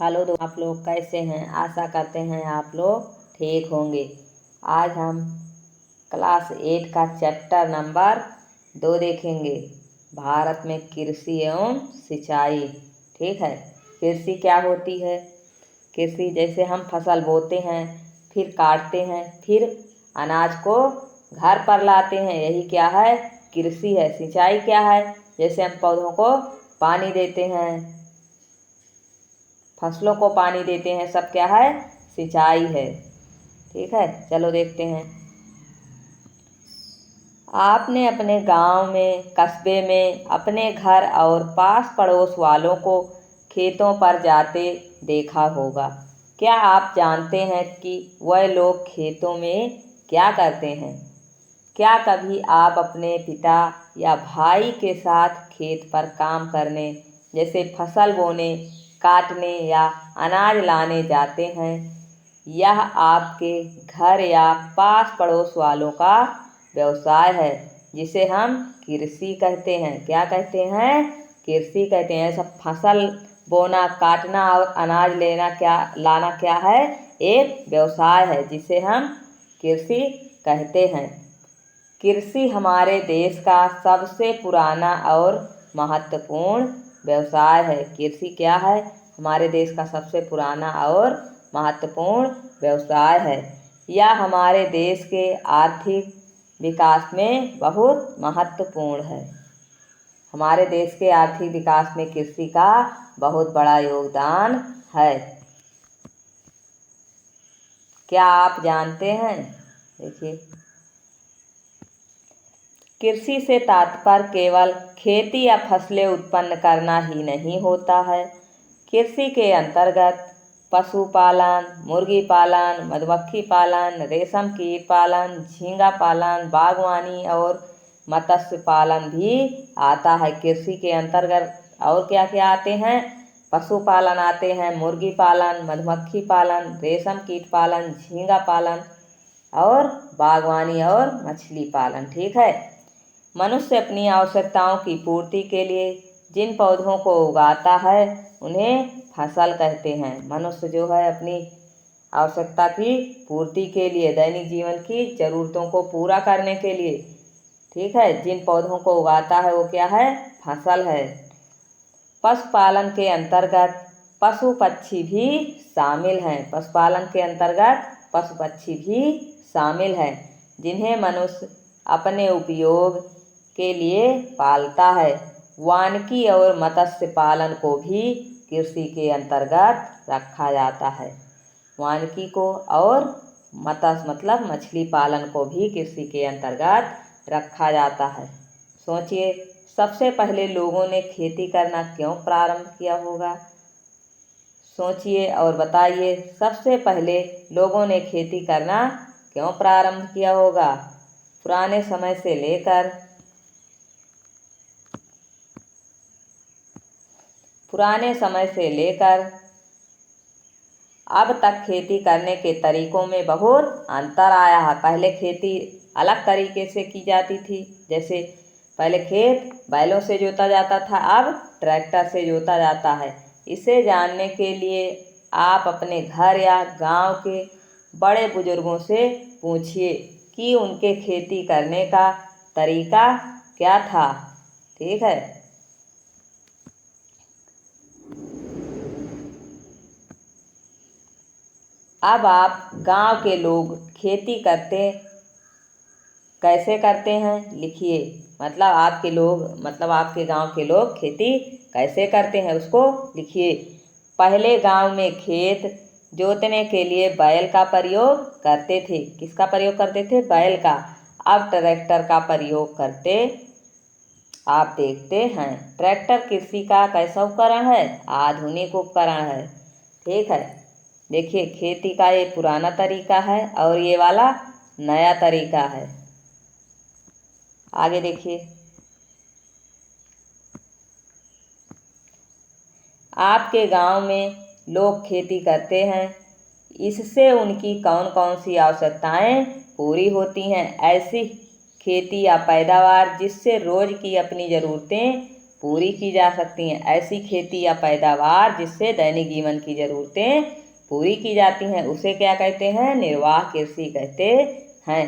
Hello दोस्तों, आप लोग कैसे हैं। आशा करते हैं आप लोग ठीक होंगे। आज हम क्लास 8 का चैप्टर नंबर 2 देखेंगे। भारत में कृषि एवं सिंचाई। ठीक है, कृषि क्या होती है। कृषि जैसे हम फसल बोते हैं, फिर काटते हैं, फिर अनाज को घर पर लाते हैं, यही क्या है, कृषि है। सिंचाई क्या है, जैसे हम पौधों को पानी देते हैं, फसलों को पानी देते हैं, सब क्या है, सिंचाई है। ठीक है, चलो देखते हैं। आपने अपने गांव में, कस्बे में, अपने घर और पास पड़ोस वालों को खेतों पर जाते देखा होगा। क्या आप जानते हैं कि वह लोग खेतों में क्या करते हैं। क्या कभी आप अपने पिता या भाई के साथ खेत पर काम करने, जैसे फसल बोने, काटने या अनाज लाने जाते हैं। यह आपके घर या पास पड़ोस वालों का व्यवसाय है, जिसे हम कृषि कहते हैं। क्या कहते हैं, कृषि कहते हैं। सब फसल बोना, काटना और अनाज लाना क्या है, एक व्यवसाय है, जिसे हम कृषि कहते हैं। कृषि हमारे देश का सबसे पुराना और महत्वपूर्ण व्यवसाय है। कृषि क्या है, हमारे देश का सबसे पुराना और महत्वपूर्ण व्यवसाय है। यह हमारे देश के आर्थिक विकास में बहुत महत्वपूर्ण है। हमारे देश के आर्थिक विकास में कृषि का बहुत बड़ा योगदान है। क्या आप जानते हैं, देखिए, कृषि से तात्पर्य केवल खेती या फसलें उत्पन्न करना ही नहीं होता है। कृषि के अंतर्गत पशुपालन, मुर्गी पालन, मधुमक्खी पालन, रेशम कीट पालन, झींगा पालन, बागवानी और मत्स्य पालन भी आता है। कृषि के अंतर्गत और क्या क्या आते हैं, पशुपालन आते हैं, मुर्गी पालन, मधुमक्खी पालन, रेशम कीट पालन, झींगा पालन और बागवानी और मछली पालन। ठीक है, मनुष्य अपनी आवश्यकताओं की पूर्ति के लिए जिन पौधों को उगाता है उन्हें फसल कहते हैं। मनुष्य जो है अपनी आवश्यकता की पूर्ति के लिए, दैनिक जीवन की जरूरतों को पूरा करने के लिए, ठीक है, जिन पौधों को उगाता है वो क्या है, फसल है। पशुपालन के अंतर्गत पशु पक्षी भी शामिल हैं। पशुपालन के अंतर्गत पशु पक्षी भी शामिल हैं, जिन्हें मनुष्य अपने उपयोग के लिए पालता है। वानिकी और मत्स्य पालन को भी कृषि के अंतर्गत रखा जाता है। वानिकी को और मत्स्य मतलब मछली पालन को भी कृषि के अंतर्गत रखा जाता है। सोचिए, सबसे पहले लोगों ने खेती करना क्यों प्रारंभ किया होगा। सोचिए और बताइए, सबसे पहले लोगों ने खेती करना क्यों प्रारंभ किया होगा। पुराने समय से लेकर अब तक खेती करने के तरीकों में बहुत अंतर आया है। पहले खेती अलग तरीके से की जाती थी, जैसे पहले खेत बैलों से जोता जाता था, अब ट्रैक्टर से जोता जाता है। इसे जानने के लिए आप अपने घर या गांव के बड़े बुजुर्गों से पूछिए कि उनके खेती करने का तरीका क्या था। ठीक है, अब आप गांव के लोग खेती कैसे करते हैं लिखिए। मतलब आपके गांव के लोग खेती कैसे करते हैं उसको लिखिए। पहले गांव में खेत जोतने के लिए बैल का प्रयोग करते थे। किसका प्रयोग करते थे, बैल का। अब ट्रैक्टर का प्रयोग करते आप देखते हैं। ट्रैक्टर कृषि का कैसा उपकरण है, आधुनिक उपकरण है। ठीक है, देखिए, खेती का ये पुराना तरीका है और ये वाला नया तरीका है। आगे देखिए, आपके गांव में लोग खेती करते हैं, इससे उनकी कौन कौन सी आवश्यकताएं पूरी होती हैं। ऐसी खेती या पैदावार जिससे रोज की अपनी ज़रूरतें पूरी की जा सकती हैं। ऐसी खेती या पैदावार जिससे दैनिक जीवन की ज़रूरतें पूरी की जाती हैं उसे क्या कहते हैं? निर्वाह कृषि कहते हैं।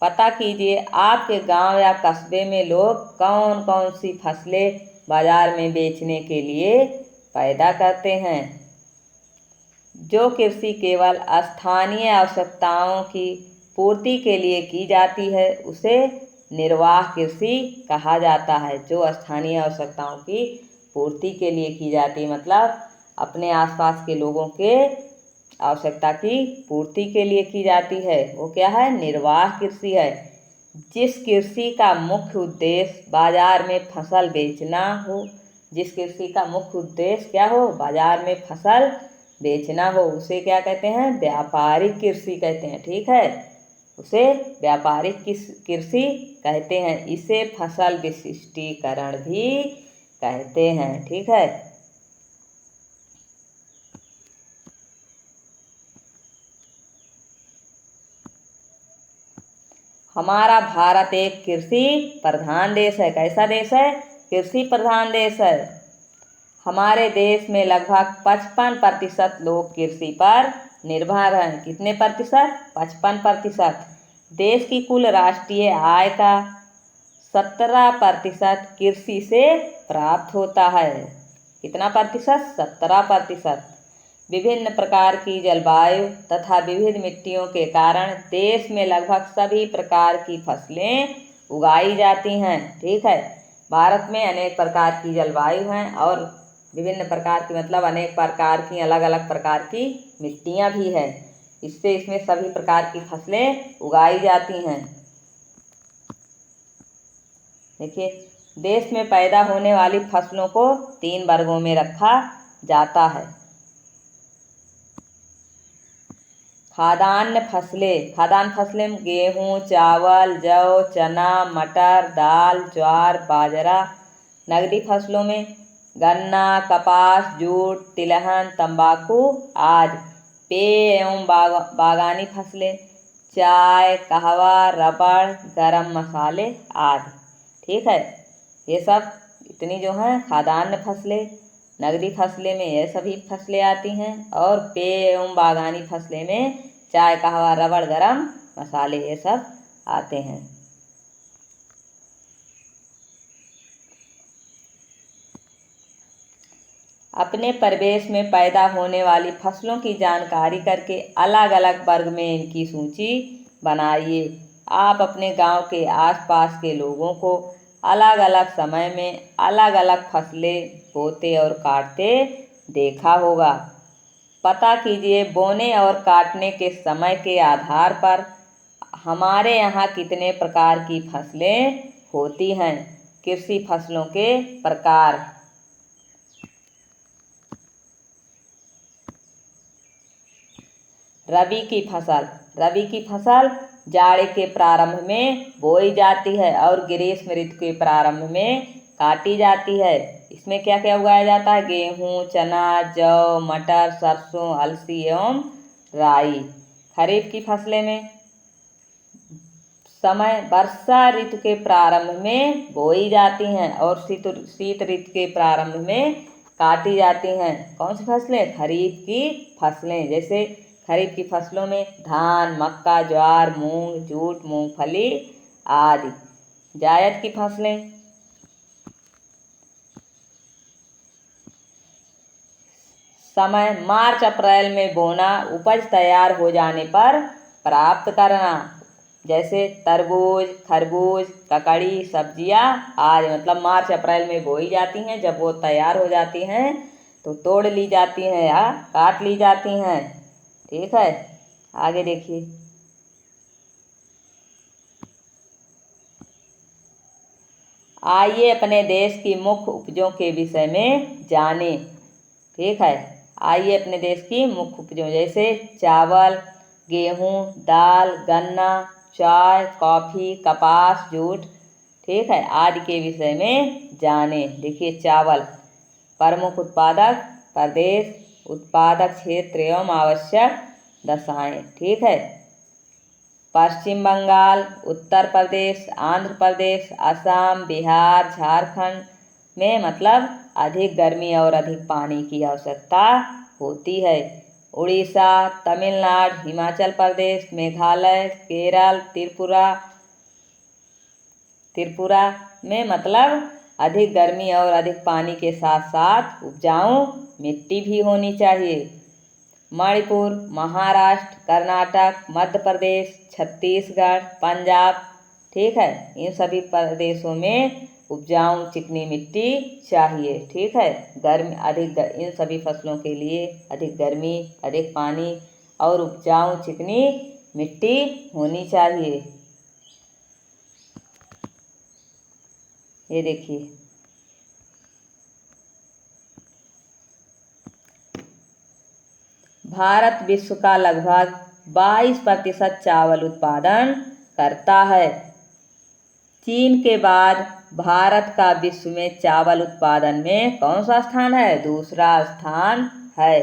पता कीजिए आपके गांव या कस्बे में लोग कौन कौन सी फसलें बाजार में बेचने के लिए पैदा करते हैं। जो कृषि केवल स्थानीय आवश्यकताओं की पूर्ति के लिए की जाती है उसे निर्वाह कृषि कहा जाता है। जो स्थानीय आवश्यकताओं की पूर्ति के लिए की जाती है मतलब अपने आसपास के लोगों के आवश्यकता की पूर्ति के लिए की जाती है वो क्या है? निर्वाह कृषि है। जिस कृषि का मुख्य उद्देश्य बाजार में फसल बेचना हो, जिस कृषि का मुख्य उद्देश्य क्या हो? बाजार में फसल बेचना हो उसे क्या कहते हैं? व्यापारिक कृषि कहते हैं। ठीक है, उसे व्यापारिक कृषि कहते हैं। इसे फसल विशिष्टीकरण भी कहते हैं। ठीक है, हमारा भारत एक कृषि प्रधान देश है। कैसा देश है? कृषि प्रधान देश है। हमारे देश में लगभग 55% लोग कृषि पर निर्भर हैं। कितने प्रतिशत? 55%। देश की कुल राष्ट्रीय आय का 17% कृषि से प्राप्त होता है। कितना प्रतिशत? 17%। विभिन्न प्रकार की जलवायु तथा विविध मिट्टियों के कारण देश में लगभग सभी प्रकार की फसलें उगाई जाती हैं। ठीक है, भारत में अनेक प्रकार की जलवायु हैं और विभिन्न प्रकार की मतलब अनेक प्रकार की अलग अलग प्रकार की मिट्टियाँ भी हैं। इससे इसमें सभी प्रकार की फसलें उगाई जाती हैं। देखिए, देश में पैदा होने वाली फसलों को 3 वर्गों में रखा जाता है। खाद्यान्न फसलें। खाद्यान्न फसलें गेहूँ, चावल, जौ, चना, मटर, दाल, ज्वार, बाजरा। नगदी फसलों में गन्ना, कपास, जूट, तिलहन, तंबाकू आदि। पेय एवं बागानी फसलें चाय, कहवा, रबड़, गरम मसाले आदि। ठीक है, ये सब इतनी जो हैं खाद्यान्न फसलें। नगदी फसलें में ये सभी फसलें आती हैं और पेय एवं बागानी फसलें में चाय, कहवा, रबड़, गरम मसाले ये सब आते हैं। अपने परिवेश में पैदा होने वाली फसलों की जानकारी करके अलग अलग वर्ग में इनकी सूची बनाइए। आप अपने गांव के आसपास के लोगों को अलग अलग समय में अलग अलग फसलें बोते और काटते देखा होगा। पता कीजिए बोने और काटने के समय के आधार पर हमारे यहाँ कितने प्रकार की फसलें होती हैं। कृषि फसलों के प्रकार। रबी की फसल। रबी की फसल जाड़े के प्रारंभ में बोई जाती है और ग्रीष्म ऋतु के प्रारंभ में काटी जाती है। इसमें क्या क्या उगाया जाता है? गेहूँ, चना, जौ, मटर, सरसों, अलसी एवं राई। खरीफ की फसलें में समय वर्षा ऋतु के प्रारंभ में बोई जाती हैं और शीत ऋतु के प्रारंभ में काटी जाती हैं। कौन सी फसलें? खरीफ की फसलें। जैसे खरीफ की फसलों में धान, मक्का, ज्वार, मूंग, जूट, मूंगफली आदि। जायद की फसलें समय मार्च अप्रैल में बोना, उपज तैयार हो जाने पर प्राप्त करना। जैसे तरबूज, खरबूज, ककड़ी, सब्जियां आदि। मतलब मार्च अप्रैल में बोई जाती हैं। जब वो तैयार हो जाती हैं तो तोड़ ली जाती हैं या काट ली जाती हैं। ठीक है, आगे देखिए। आइए अपने देश की मुख्य उपजों के विषय में जानें। ठीक है, आइए अपने देश की मुख्य उपजों जैसे चावल, गेहूँ, दाल, गन्ना, चाय, कॉफ़ी, कपास, जूट, ठीक है, आदि के विषय में जानें। देखिए, चावल प्रमुख उत्पादक प्रदेश, उत्पादक क्षेत्र एवं आवश्यक दशाएं। ठीक है, पश्चिम बंगाल, उत्तर प्रदेश, आंध्र प्रदेश, असम, बिहार, झारखंड में मतलब अधिक गर्मी और अधिक पानी की आवश्यकता होती है। उड़ीसा, तमिलनाडु, हिमाचल प्रदेश, मेघालय, केरल, त्रिपुरा में मतलब अधिक गर्मी और अधिक पानी के साथ साथ उपजाऊ मिट्टी भी होनी चाहिए। मणिपुर, महाराष्ट्र, कर्नाटक, मध्य प्रदेश, छत्तीसगढ़, पंजाब, ठीक है, इन सभी प्रदेशों में उपजाऊ चिकनी मिट्टी चाहिए। ठीक है, इन सभी फसलों के लिए अधिक गर्मी, अधिक पानी और उपजाऊ चिकनी मिट्टी होनी चाहिए। ये देखिए, भारत विश्व का लगभग 22% चावल उत्पादन करता है। चीन के बाद भारत का विश्व में चावल उत्पादन में कौन सा स्थान है? दूसरा स्थान है।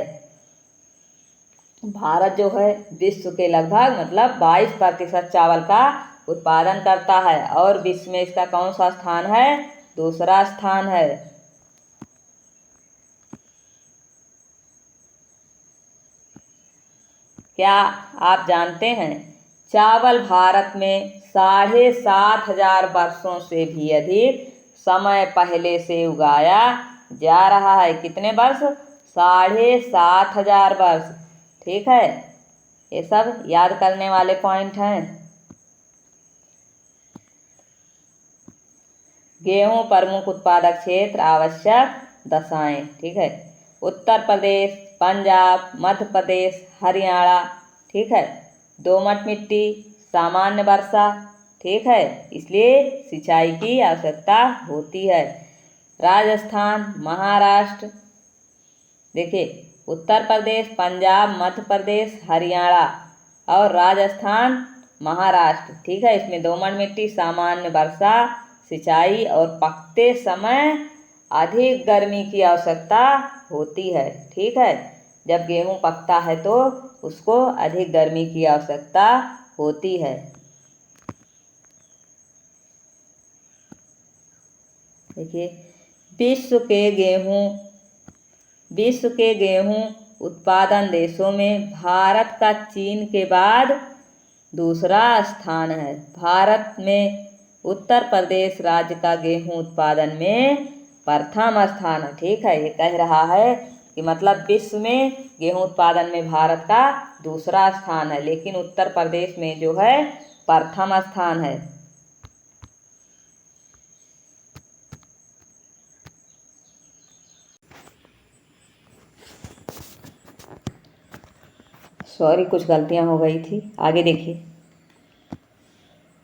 भारत जो है विश्व के लगभग मतलब 22% चावल का उत्पादन करता है और विश्व में इसका कौन सा स्थान है? दूसरा स्थान है। क्या आप जानते हैं चावल भारत में 7,500 वर्षों से भी अधिक समय पहले से उगाया जा रहा है। कितने वर्ष? 7,500 वर्ष। ठीक है, ये सब याद करने वाले पॉइंट हैं। गेहूं प्रमुख उत्पादक क्षेत्र, आवश्यक दशाएं। ठीक है, उत्तर प्रदेश, पंजाब, मध्य प्रदेश, हरियाणा। ठीक है, दोमट मिट्टी, सामान्य वर्षा। ठीक है, इसलिए सिंचाई की आवश्यकता होती है। राजस्थान, महाराष्ट्र, देखिए उत्तर प्रदेश, पंजाब, मध्य प्रदेश, हरियाणा और राजस्थान, महाराष्ट्र। ठीक है, इसमें दोमट मिट्टी, सामान्य वर्षा, सिंचाई और पकते समय अधिक गर्मी की आवश्यकता होती है। ठीक है, जब गेहूं पकता है तो उसको अधिक गर्मी की आवश्यकता होती है। देखिए, विश्व के गेहूं उत्पादन देशों में भारत का चीन के बाद दूसरा स्थान है। भारत में उत्तर प्रदेश राज्य का गेहूं उत्पादन में प्रथम स्थान है। ठीक है, ये कह रहा है कि मतलब विश्व में गेहूं उत्पादन में भारत का दूसरा स्थान है, लेकिन उत्तर प्रदेश में जो है प्रथम स्थान है। सॉरी, कुछ गलतियां हो गई थी। आगे देखिए,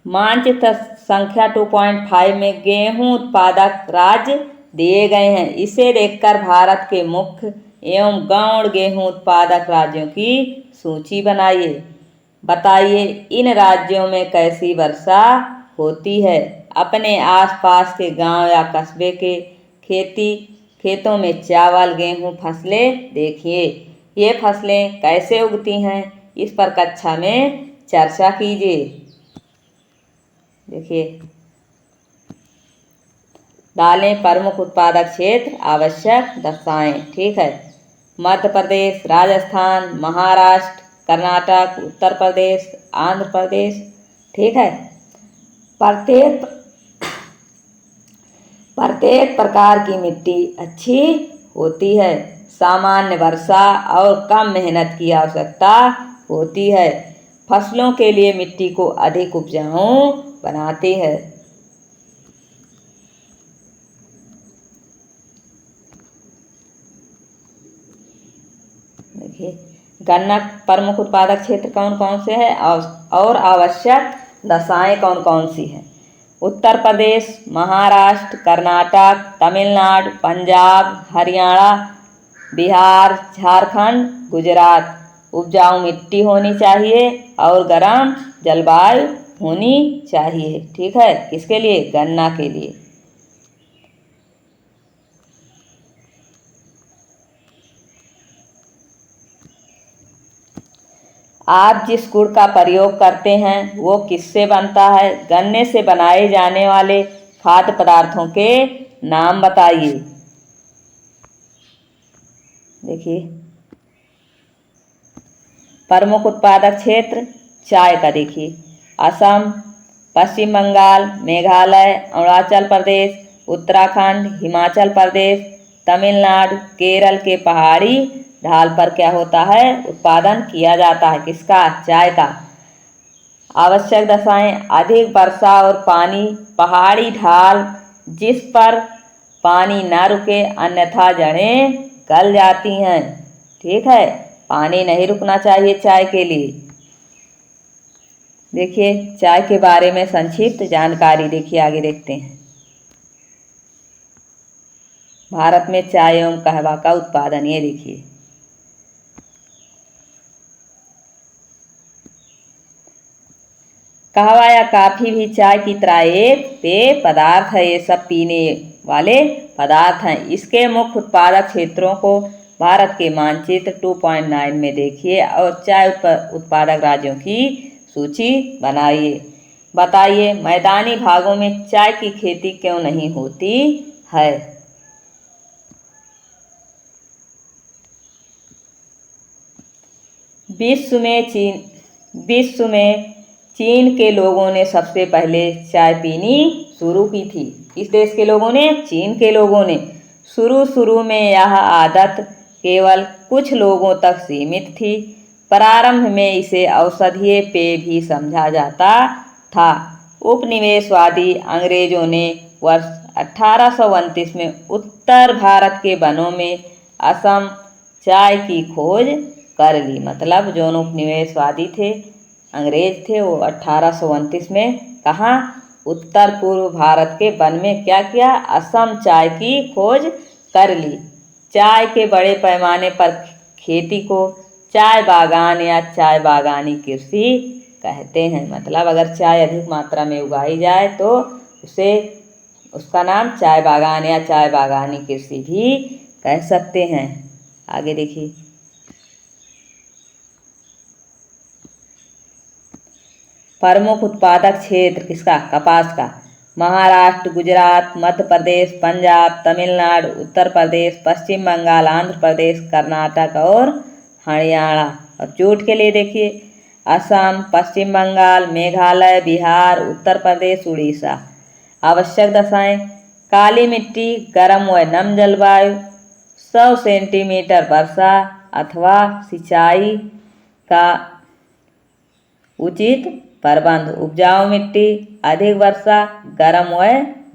मानचित्र संख्या 2.5 में गेहूं उत्पादक राज्य दिए गए हैं। इसे देखकर भारत के मुख्य एवं गौण गेहूं उत्पादक राज्यों की सूची बनाइए। बताइए इन राज्यों में कैसी वर्षा होती है। अपने आसपास के गांव या कस्बे के खेतों में चावल, गेहूं फसलें देखिए। ये फसलें कैसे उगती हैं, इस पर कक्षा में चर्चा कीजिए। देखिए, दालें प्रमुख उत्पादक क्षेत्र, आवश्यक दशाएं। ठीक है, मध्य प्रदेश, राजस्थान, महाराष्ट्र, कर्नाटक, उत्तर प्रदेश, आंध्र प्रदेश। ठीक है, प्रत्येक प्रकार की मिट्टी अच्छी होती है। सामान्य वर्षा और कम मेहनत की आवश्यकता होती है। फसलों के लिए मिट्टी को अधिक उपजाऊ बनाती है। देखिए, गन्ना प्रमुख उत्पादक क्षेत्र कौन कौन से हैं और आवश्यक दशाएं कौन कौन सी हैं। उत्तर प्रदेश, महाराष्ट्र, कर्नाटक, तमिलनाडु, पंजाब, हरियाणा, बिहार, झारखंड, गुजरात। उपजाऊ मिट्टी होनी चाहिए और गर्म जलवायु होनी चाहिए। ठीक है, किसके लिए? गन्ना के लिए। आप जिस गुड़ का प्रयोग करते हैं वो किससे बनता है? गन्ने से बनाए जाने वाले खाद्य पदार्थों के नाम बताइए। देखिए, प्रमुख उत्पादक क्षेत्र चाय का देखिए, असम, पश्चिम बंगाल, मेघालय, अरुणाचल प्रदेश, उत्तराखंड, हिमाचल प्रदेश, तमिलनाडु, केरल के पहाड़ी ढाल पर क्या होता है, उत्पादन किया जाता है। किसका? चाय का। आवश्यक दशाएं: अधिक वर्षा और पानी, पहाड़ी ढाल जिस पर पानी न रुके अन्यथा जड़ें गल जाती हैं। ठीक है, पानी नहीं रुकना चाहिए चाय के लिए। देखिए, चाय के बारे में संक्षिप्त जानकारी देखिए, आगे देखते हैं। भारत में चाय एवं कहवा का उत्पादन, ये देखिए, कहवा या काफी भी चाय की तरह एक पेय पदार्थ है। ये सब पीने वाले पदार्थ हैं। इसके मुख्य उत्पादक क्षेत्रों को भारत के मानचित्र 2.9 में देखिए और चाय उत्पादक राज्यों की सूची बनाइए। बताइए, मैदानी भागों में चाय की खेती क्यों नहीं होती है? विश्व में चीन के लोगों ने सबसे पहले चाय पीनी शुरू की थी। किस देश के लोगों ने? चीन के लोगों ने। शुरू में यह आदत केवल कुछ लोगों तक सीमित थी। प्रारंभ में इसे औषधीय पेय भी समझा जाता था। उपनिवेशवादी अंग्रेजों ने वर्ष 1829 में उत्तर भारत के वनों में असम चाय की खोज कर ली। मतलब जो उपनिवेशवादी थे, अंग्रेज थे, वो 1829 में कहाँ? उत्तर पूर्व भारत के वन में क्या किया? असम चाय की खोज कर ली। चाय के बड़े पैमाने पर खेती को चाय बागान या चाय बागानी कृषि कहते हैं। मतलब अगर चाय अधिक मात्रा में उगाई जाए तो उसका नाम चाय बागान या चाय बागानी कृषि भी कह सकते हैं। आगे देखिए, प्रमुख उत्पादक क्षेत्र किसका? कपास का। महाराष्ट्र, गुजरात, मध्य प्रदेश, पंजाब, तमिलनाडु, उत्तर प्रदेश, पश्चिम बंगाल, आंध्र प्रदेश, कर्नाटक और हरियाणा। और जूट के लिए देखिए, असम, पश्चिम बंगाल, मेघालय, बिहार, उत्तर प्रदेश, उड़ीसा। आवश्यक दशाएं: काली मिट्टी, गर्म व नम जलवायु, 100 सेंटीमीटर वर्षा अथवा सिंचाई का उचित प्रबंध। उपजाऊ मिट्टी, अधिक वर्षा, गर्म व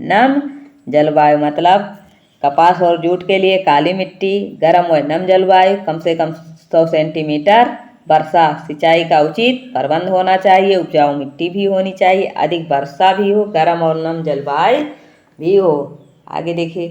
नम जलवायु। मतलब कपास और जूट के लिए काली मिट्टी, गर्म व नम जलवायु, कम से कम 100 सेंटीमीटर वर्षा, सिंचाई का उचित प्रबंध होना चाहिए, उपजाऊ मिट्टी भी होनी चाहिए, अधिक वर्षा भी हो, गर्म और नम जलवायु भी हो। आगे देखिए,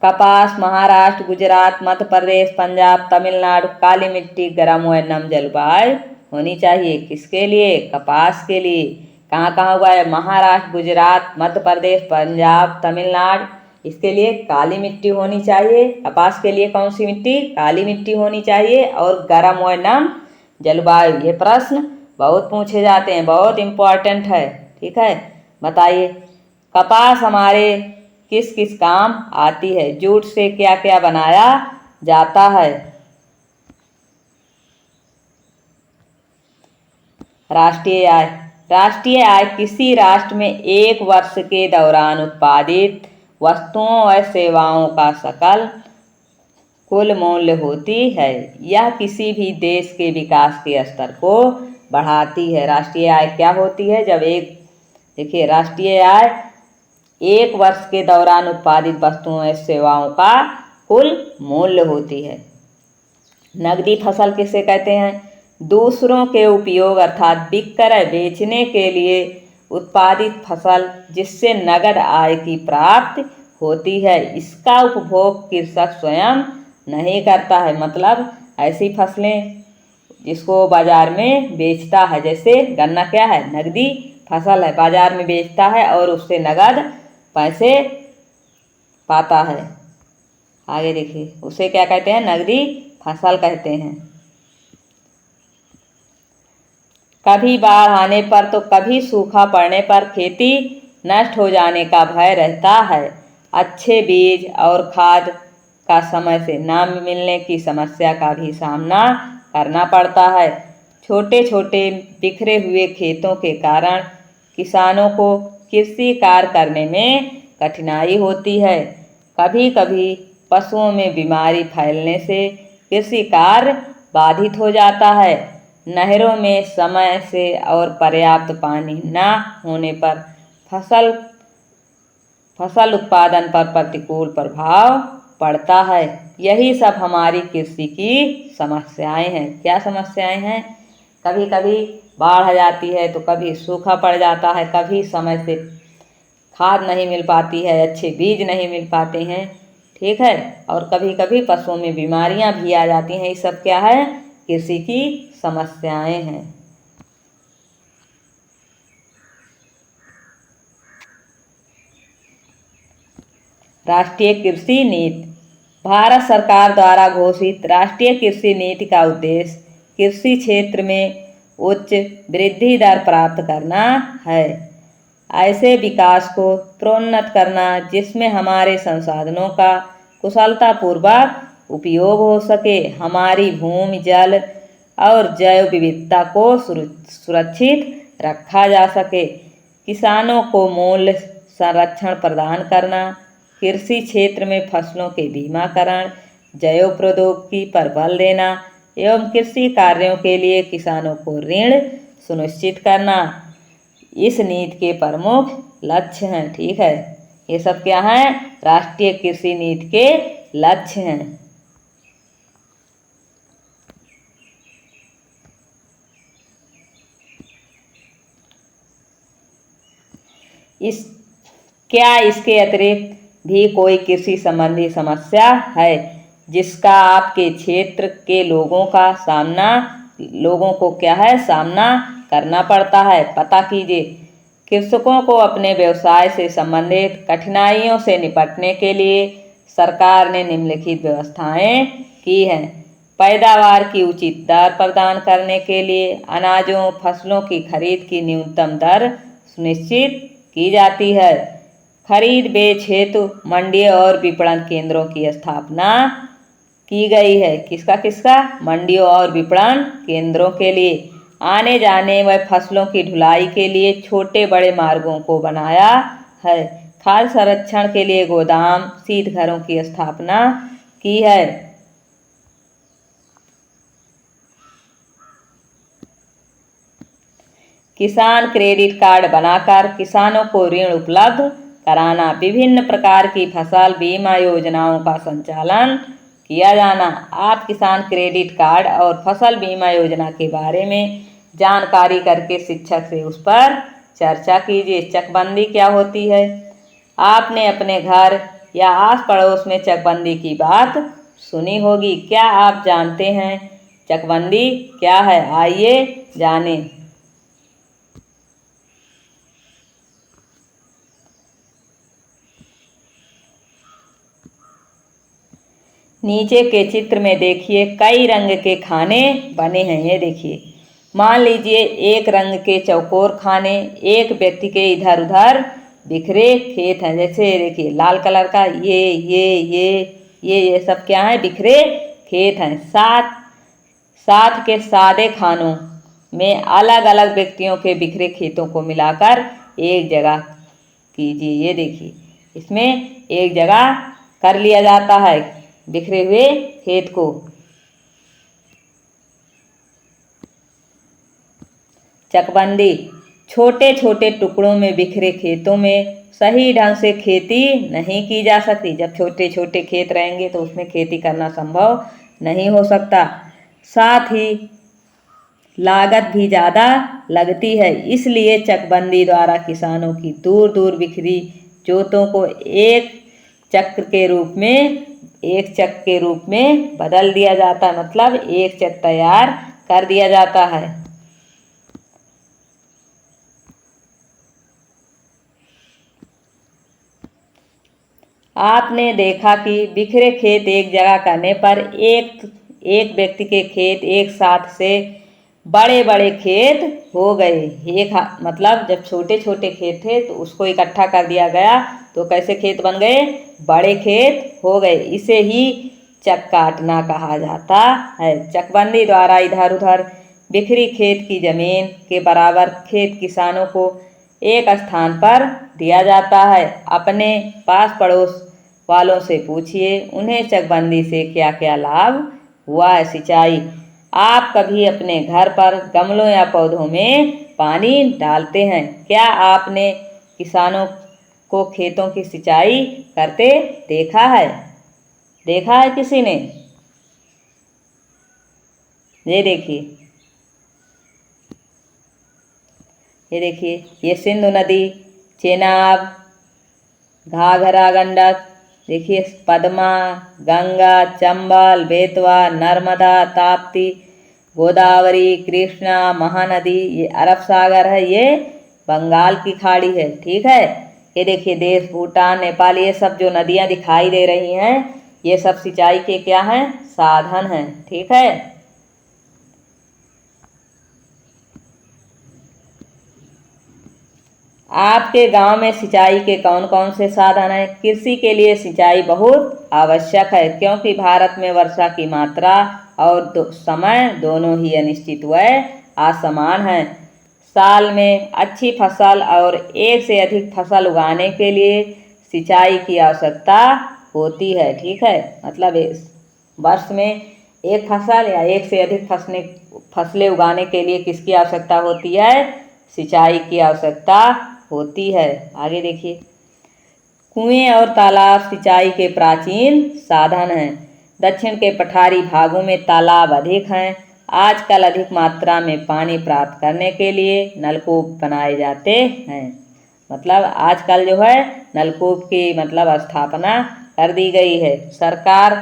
कपास, महाराष्ट्र, गुजरात, मध्य प्रदेश, पंजाब, तमिलनाडु, काली मिट्टी, गर्म व नम जलवायु होनी चाहिए। किसके लिए? कपास के लिए। कहाँ कहाँ हुआ है? महाराष्ट्र, गुजरात, मध्य प्रदेश, पंजाब, तमिलनाडु। इसके लिए काली मिट्टी होनी चाहिए। कपास के लिए कौन सी मिट्टी? काली मिट्टी होनी चाहिए और गर्म व नम जलवायु। ये प्रश्न बहुत पूछे जाते हैं, बहुत इम्पोर्टेंट है। ठीक है, बताइए, कपास हमारे किस किस काम आती है? जूट से क्या क्या बनाया जाता है? राष्ट्रीय आय। राष्ट्रीय आय किसी राष्ट्र में एक वर्ष के दौरान उत्पादित वस्तुओं व सेवाओं का सकल कुल मूल्य होती है। यह किसी भी देश के विकास के स्तर को बढ़ाती है। राष्ट्रीय आय क्या होती है? देखिए, राष्ट्रीय आय एक वर्ष के दौरान उत्पादित वस्तुओं व सेवाओं का कुल मूल्य होती है। नगदी फसल किसे कहते हैं? दूसरों के उपयोग अर्थात विक्रय बेचने के लिए उत्पादित फसल जिससे नगद आय की प्राप्ति होती है। इसका उपभोग कृषक स्वयं नहीं करता है। मतलब ऐसी फसलें जिसको बाजार में बेचता है, जैसे गन्ना क्या है? नगदी फसल है, बाजार में बेचता है और उससे नगद पैसे पाता है। आगे देखिए, उसे क्या कहते हैं? नगदी फसल कहते हैं। कभी बाढ़ आने पर तो कभी सूखा पड़ने पर खेती नष्ट हो जाने का भय रहता है। अच्छे बीज और खाद का समय से न मिलने की समस्या का भी सामना करना पड़ता है। छोटे छोटे बिखरे हुए खेतों के कारण किसानों को कृषि कार्य करने में कठिनाई होती है। कभी कभी पशुओं में बीमारी फैलने से कृषि कार्य बाधित हो जाता है। नहरों में समय से और पर्याप्त पानी न होने पर फसल उत्पादन पर प्रतिकूल प्रभाव पड़ता है। यही सब हमारी कृषि की समस्याएं हैं। क्या समस्याएं हैं? कभी कभी बाढ़ आ जाती है तो कभी सूखा पड़ जाता है, कभी समय से खाद नहीं मिल पाती है, अच्छे बीज नहीं मिल पाते हैं, ठीक है, और कभी कभी पशुओं में बीमारियां भी आ जाती हैं। ये सब क्या है? कृषि की समस्याएं हैं। राष्ट्रीय कृषि नीति। भारत सरकार द्वारा घोषित राष्ट्रीय कृषि नीति का उद्देश्य कृषि क्षेत्र में उच्च वृद्धि दर प्राप्त करना है। ऐसे विकास को प्रोन्नत करना जिसमें हमारे संसाधनों का कुशलतापूर्वक उपयोग हो सके, हमारी भूमि, जल और जैव विविधता को सुरक्षित रखा जा सके, किसानों को मूल्य संरक्षण प्रदान करना, कृषि क्षेत्र में फसलों के बीमाकरण, जैव प्रौद्योगिकी पर बल देना एवं कृषि कार्यों के लिए किसानों को ऋण सुनिश्चित करना इस नीति के प्रमुख लक्ष्य हैं। ठीक है, ये सब क्या हैं? राष्ट्रीय कृषि नीति के लक्ष्य हैं। इसके अतिरिक्त भी कोई कृषि संबंधी समस्या है जिसका आपके क्षेत्र के लोगों को क्या है? सामना करना पड़ता है? पता कीजिए। कृषकों को अपने व्यवसाय से संबंधित कठिनाइयों से निपटने के लिए सरकार ने निम्नलिखित व्यवस्थाएं की हैं। पैदावार की उचित दर प्रदान करने के लिए अनाजों फसलों की खरीद की न्यूनतम दर सुनिश्चित की जाती है। खरीद बेच हेतु मंडी और विपणन केंद्रों की स्थापना की गई है। किसका? मंडियों और विपणन केंद्रों के लिए। आने जाने व फसलों की ढुलाई के लिए छोटे बड़े मार्गों को बनाया है। खाद्य संरक्षण के लिए गोदाम, शीतघरों की स्थापना की है। किसान क्रेडिट कार्ड बनाकर किसानों को ऋण उपलब्ध कराना, विभिन्न प्रकार की फसल बीमा योजनाओं का संचालन किया जाना। आप किसान क्रेडिट कार्ड और फसल बीमा योजना के बारे में जानकारी करके शिक्षक से उस पर चर्चा कीजिए। चकबंदी क्या होती है? आपने अपने घर या आस पड़ोस में चकबंदी की बात सुनी होगी। क्या आप जानते हैं चकबंदी क्या है? आइए जानें। नीचे के चित्र में देखिए कई रंग के खाने बने हैं। ये देखिए, मान लीजिए एक रंग के चौकोर खाने, एक व्यक्ति के इधर उधर बिखरे खेत हैं। जैसे देखिए लाल कलर का ये सब क्या है? बिखरे खेत हैं। साथ के सादे खानों में अलग अलग व्यक्तियों के बिखरे खेतों को मिलाकर एक जगह कीजिए। ये देखिए, इसमें एक जगह कर लिया जाता है बिखरे हुए खेत को। चकबंदी छोटे छोटे टुकड़ों में बिखरे खेतों में सही ढंग से खेती नहीं की जा सकती। जब छोटे छोटे खेत रहेंगे तो उसमें खेती करना संभव नहीं हो सकता। साथ ही लागत भी ज़्यादा लगती है। इसलिए चकबंदी द्वारा किसानों की दूर दूर बिखरी जोतों को एक चक्र के रूप में बदल दिया जाता है। मतलब एक चक्र तैयार कर दिया जाता है। आपने देखा कि बिखरे खेत एक जगह करने पर एक व्यक्ति के खेत एक साथ से बड़े बड़े खेत हो गए। मतलब जब छोटे छोटे खेत थे तो उसको इकट्ठा कर दिया गया तो कैसे खेत बन गए, बड़े खेत हो गए। इसे ही चक काटना कहा जाता है। चकबंदी द्वारा इधर उधर बिखरी खेत की जमीन के बराबर खेत किसानों को एक स्थान पर दिया जाता है। अपने पास पड़ोस वालों से पूछिए उन्हें चकबंदी से क्या क्या लाभ हुआ है। सिंचाई, आप कभी अपने घर पर गमलों या पौधों में पानी डालते हैं? क्या आपने किसानों को खेतों की सिंचाई करते देखा है? देखा है किसी ने? ये देखिए, ये देखिए, ये सिंधु नदी, चेनाब, घाघरा, गंडक, देखिए पद्मा, गंगा, चंबल, बेतवा, नर्मदा, ताप्ती, गोदावरी, कृष्णा, महानदी, ये अरब सागर है, ये बंगाल की खाड़ी है। ठीक है, ये देखिए देश भूटान, नेपाल, ये सब जो नदियां दिखाई दे रही हैं ये सब सिंचाई के क्या हैं, साधन हैं। ठीक है, आपके गांव में सिंचाई के कौन कौन से साधन हैं? कृषि के लिए सिंचाई बहुत आवश्यक है क्योंकि भारत में वर्षा की मात्रा और समय दोनों ही अनिश्चित व असमान है। साल में अच्छी फसल और एक से अधिक फसल उगाने के लिए सिंचाई की आवश्यकता होती है। ठीक है, मतलब वर्ष में एक फसल या एक से अधिक फसलें उगाने के लिए किसकी आवश्यकता होती है? सिंचाई की आवश्यकता होती है। आगे देखिए, कुएं और तालाब सिंचाई के प्राचीन साधन हैं। दक्षिण के पठारी भागों में तालाब अधिक हैं। आजकल अधिक मात्रा में पानी प्राप्त करने के लिए नलकूप बनाए जाते हैं। मतलब आजकल जो है नलकूप की मतलब स्थापना कर दी गई है। सरकार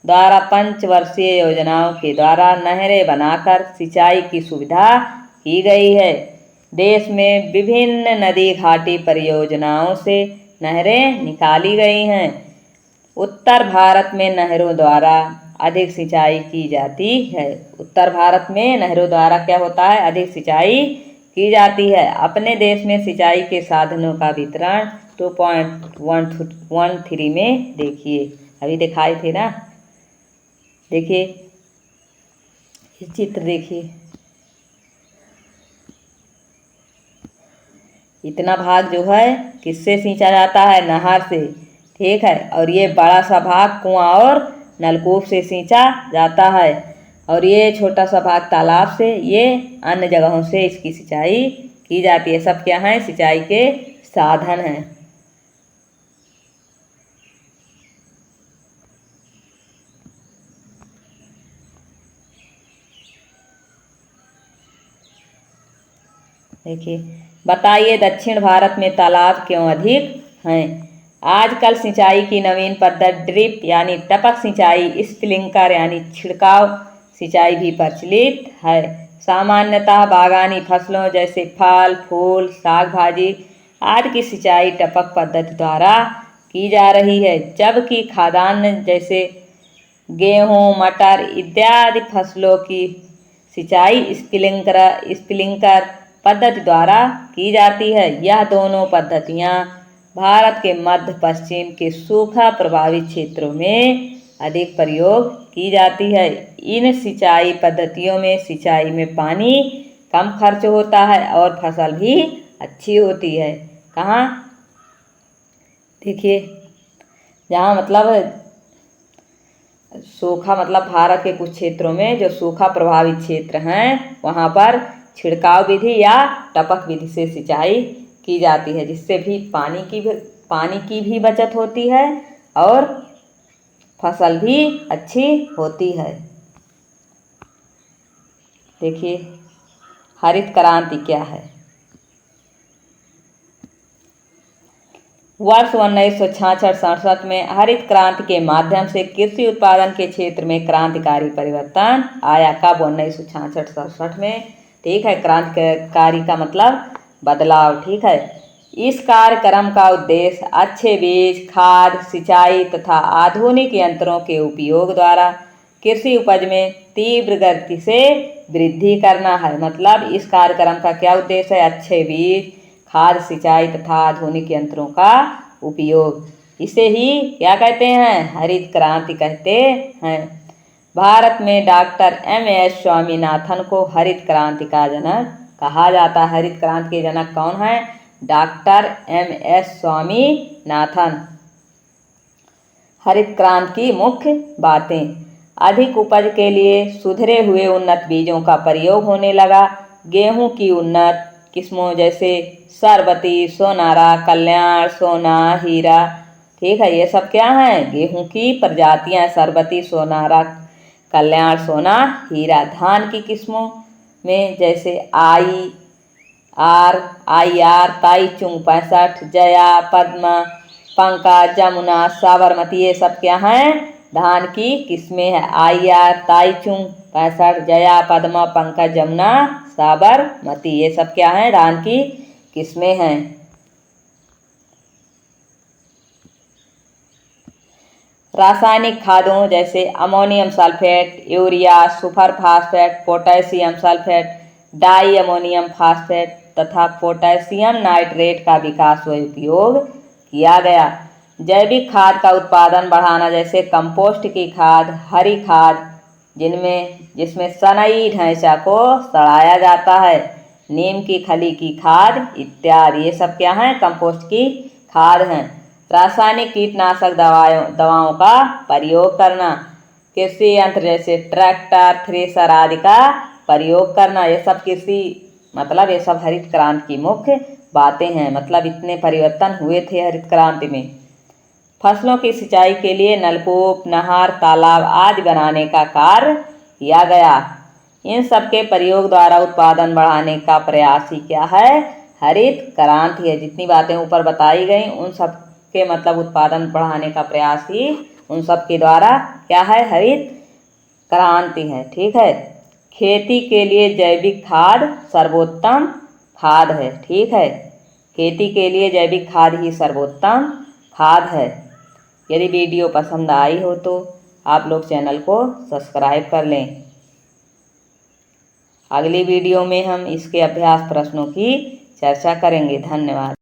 द्वारा पंचवर्षीय योजनाओं के द्वारा नहरें बनाकर सिंचाई की सुविधा की गई है। देश में विभिन्न नदी घाटी परियोजनाओं से नहरें निकाली गई हैं। उत्तर भारत में नहरों द्वारा अधिक सिंचाई की जाती है। उत्तर भारत में नहरों द्वारा क्या होता है? अधिक सिंचाई की जाती है। अपने देश में सिंचाई के साधनों का वितरण 2.13 में देखिए, अभी दिखाए थे ना। देखिए ये चित्र, देखिए इतना भाग जो है किससे सींचा जाता है? नहर से। ठीक है, और ये बड़ा सा भाग कुआं और नलकूप से सींचा जाता है और ये छोटा सा भाग तालाब से, ये अन्य जगहों से इसकी सिंचाई की जाती है। सब क्या हैं? सिंचाई के साधन हैं। देखिए, बताइए दक्षिण भारत में तालाब क्यों अधिक हैं? आजकल सिंचाई की नवीन पद्धति ड्रिप यानी टपक सिंचाई, स्प्रिंकलर यानी छिड़काव सिंचाई भी प्रचलित है। सामान्यतः बागानी फसलों जैसे फल फूल साग भाजी आदि की सिंचाई टपक पद्धति द्वारा की जा रही है, जबकि खाद्यान्न जैसे गेहूँ मटर इत्यादि फसलों की सिंचाई स्प्रिंकलर पद्धति द्वारा की जाती है। यह दोनों पद्धतियाँ भारत के मध्य पश्चिम के सूखा प्रभावित क्षेत्रों में अधिक प्रयोग की जाती है। इन सिंचाई पद्धतियों में सिंचाई में पानी कम खर्च होता है और फसल भी अच्छी होती है। कहाँ? देखिए, जहाँ मतलब सूखा, मतलब भारत के कुछ क्षेत्रों में जो सूखा प्रभावित क्षेत्र हैं वहाँ पर छिड़काव विधि या टपक विधि से सिंचाई की जाती है, जिससे भी पानी की भी बचत होती है और फसल भी अच्छी होती है। देखिए, हरित क्रांति क्या है? वर्ष 1966-67 में हरित क्रांति के माध्यम से कृषि उत्पादन के क्षेत्र में क्रांतिकारी परिवर्तन आया। कब? 1966-67 में। ठीक है, क्रांतिकारी का मतलब बदलाव। ठीक है, इस कार्यक्रम का उद्देश्य अच्छे बीज, खाद, सिंचाई तथा आधुनिक यंत्रों के उपयोग द्वारा कृषि उपज में तीव्र गति से वृद्धि करना है। मतलब इस कार्यक्रम का क्या उद्देश्य है? अच्छे बीज, खाद, सिंचाई तथा आधुनिक यंत्रों का उपयोग। इसे ही क्या कहते हैं? हरित क्रांति कहते हैं। भारत में डॉक्टर M.S. स्वामीनाथन को हरित क्रांति का जनक कहा जाता है। हरित क्रांति के जनक कौन है? Doctor M.S. स्वामीनाथन। हरित क्रांति की मुख्य बातें: अधिक उपज के लिए सुधरे हुए उन्नत बीजों का प्रयोग होने लगा। गेहूं की उन्नत किस्मों जैसे सरबती, सोनारा, कल्याण, सोना, हीरा, ठीक है, ये सब क्या हैं? गेहूं की प्रजातियां, सरबती, सोनारा, कल्याण, सोना, हीरा। धान की किस्मों में जैसे IR, ताईचुंग 65, जया, पद्मा, पंका, जमुना, साबरमती, ये सब क्या हैं? धान की किस्में हैं। IR, ताईचुंग 65, जया, पद्मा, पंका, जमुना, साबरमती, ये सब क्या हैं? धान की किस्में हैं। रासायनिक खादों जैसे ammonium sulphate, urea, super phosphate, potassium sulphate, di ammonium phosphate तथा पोटेशियम नाइट्रेट का विकास व उपयोग किया गया। जैविक खाद का उत्पादन बढ़ाना जैसे कंपोस्ट की खाद, हरी खाद जिसमें सनई ढैंचा को सड़ाया जाता है, नीम की खली की खाद इत्यादि, ये सब क्या हैं? कंपोस्ट की खाद हैं। रासायनिक कीटनाशक दवाओं का प्रयोग करना, कृषि यंत्र जैसे ट्रैक्टर, थ्रेसर आदि का प्रयोग करना, ये सब ये सब हरित क्रांति की मुख्य बातें हैं। मतलब इतने परिवर्तन हुए थे हरित क्रांति में। फसलों की सिंचाई के लिए नलकूप, नहर, तालाब आदि बनाने का कार्य किया गया। इन सब के प्रयोग द्वारा उत्पादन बढ़ाने का प्रयास ही क्या है? हरित क्रांति है। जितनी बातें ऊपर बताई गई उन सब के मतलब उत्पादन बढ़ाने का प्रयास ही उन सब के द्वारा क्या है? हरित क्रांति है। ठीक है। खेती के लिए जैविक खाद सर्वोत्तम खाद है। ठीक है, खेती के लिए जैविक खाद ही सर्वोत्तम खाद है। यदि वीडियो पसंद आई हो तो आप लोग चैनल को सब्सक्राइब कर लें। अगली वीडियो में हम इसके अभ्यास प्रश्नों की चर्चा करेंगे। धन्यवाद।